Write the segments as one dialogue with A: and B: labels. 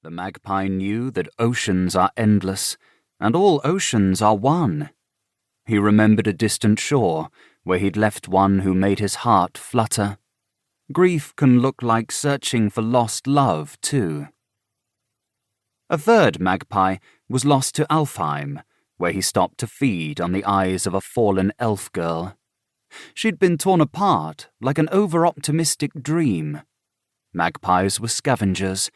A: The magpie knew that oceans are endless, and all oceans are one. He remembered a distant shore where he'd left one who made his heart flutter. Grief can look like searching for lost love, too. A third magpie was lost to Alfheim, where he stopped to feed on the eyes of a fallen elf girl. She'd been torn apart like an over-optimistic dream. Magpies were scavengers,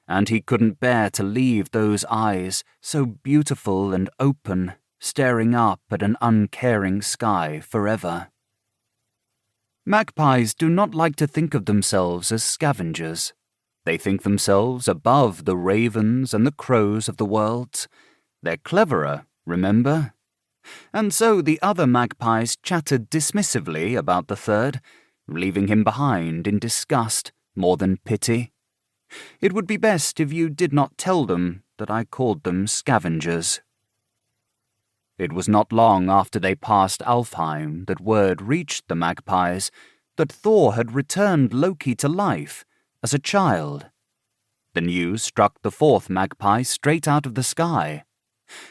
A: and he couldn't bear to leave those eyes, so beautiful and open, staring up at an uncaring sky forever. Magpies do not like to think of themselves as scavengers. They think themselves above the ravens and the crows of the world. They're cleverer, remember? And so the other magpies chattered dismissively about the third, leaving him behind in disgust more than pity. It would be best if you did not tell them that I called them scavengers. It was not long after they passed Alfheim that word reached the magpies that Thor had returned Loki to life as a child. The news struck the fourth magpie straight out of the sky.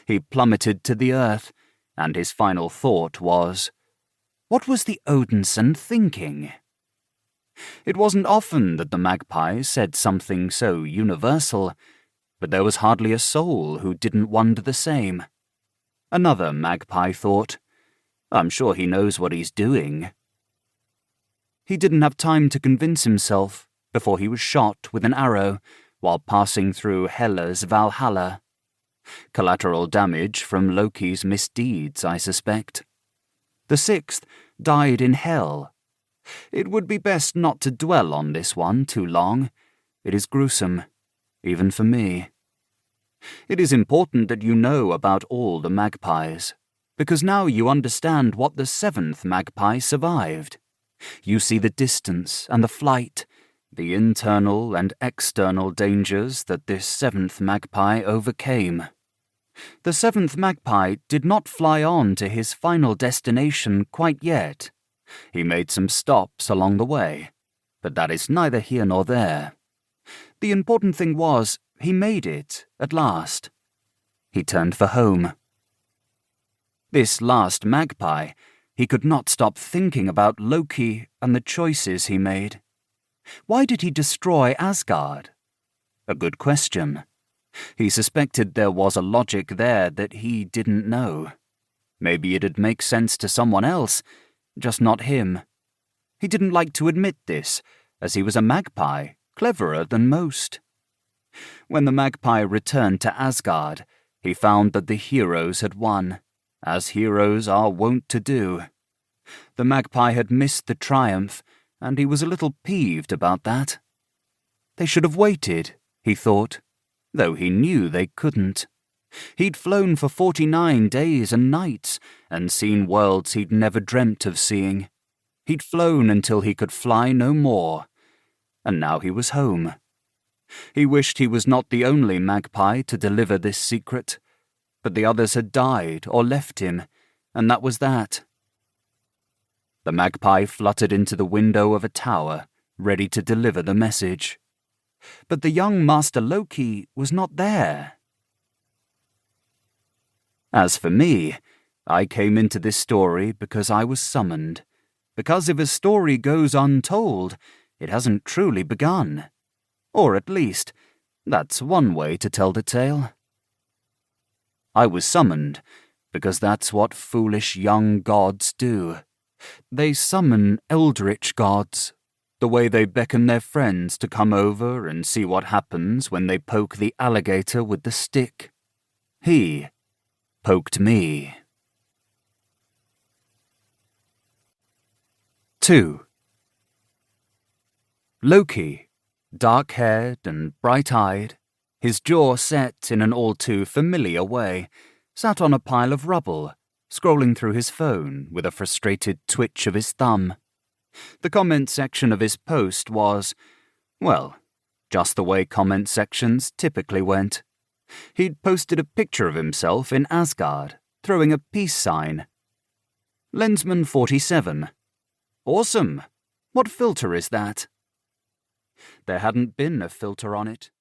A: He plummeted to the earth, and his final thought was, what was the Odinson thinking? It wasn't often that the magpie said something so universal, but there was hardly a soul who didn't wonder the same. Another magpie thought, I'm sure he knows what he's doing. He didn't have time to convince himself before he was shot with an arrow while passing through Hela's Valhalla. Collateral damage from Loki's misdeeds, I suspect. The sixth died in hell. It would be best not to dwell on this one too long. It is gruesome, even for me. It is important that you know about all the magpies, because now you understand what the seventh magpie survived. You see the distance and the flight, the internal and external dangers that this seventh magpie overcame. The seventh magpie did not fly on to his final destination quite yet. He made some stops along the way, but that is neither here nor there. The important thing was, he made it, at last. He turned for home. This last magpie, he could not stop thinking about Loki and the choices he made. Why did he destroy Asgard? A good question. He suspected there was a logic there that he didn't know. Maybe it'd make sense to someone else, just not him. He didn't like to admit this, as he was a magpie, cleverer than most. When the magpie returned to Asgard, he found that the heroes had won, as heroes are wont to do. The magpie had missed the triumph, and he was a little peeved about that. They should have waited, he thought, though he knew they couldn't. He'd flown for 49 days and nights, and seen worlds he'd never dreamt of seeing. He'd flown until he could fly no more, and now he was home. He wished he was not the only magpie to deliver this secret, but the others had died or left him, and that was that. The magpie fluttered into the window of a tower, ready to deliver the message. But the young Master Loki was not there. As for me, I came into this story because I was summoned, because if a story goes untold, it hasn't truly begun. Or at least, that's one way to tell the tale. I was summoned because that's what foolish young gods do. They summon eldritch gods, the way they beckon their friends to come over and see what happens when they poke the alligator with the stick. He poked me. 2. Loki, dark-haired and bright-eyed, his jaw set in an all-too-familiar way, sat on a pile of rubble, scrolling through his phone with a frustrated twitch of his thumb. The comment section of his post was, well, just the way comment sections typically went. He'd posted a picture of himself in Asgard, throwing a peace sign. Lensman 47. Awesome. What filter is that? There hadn't been a filter on it.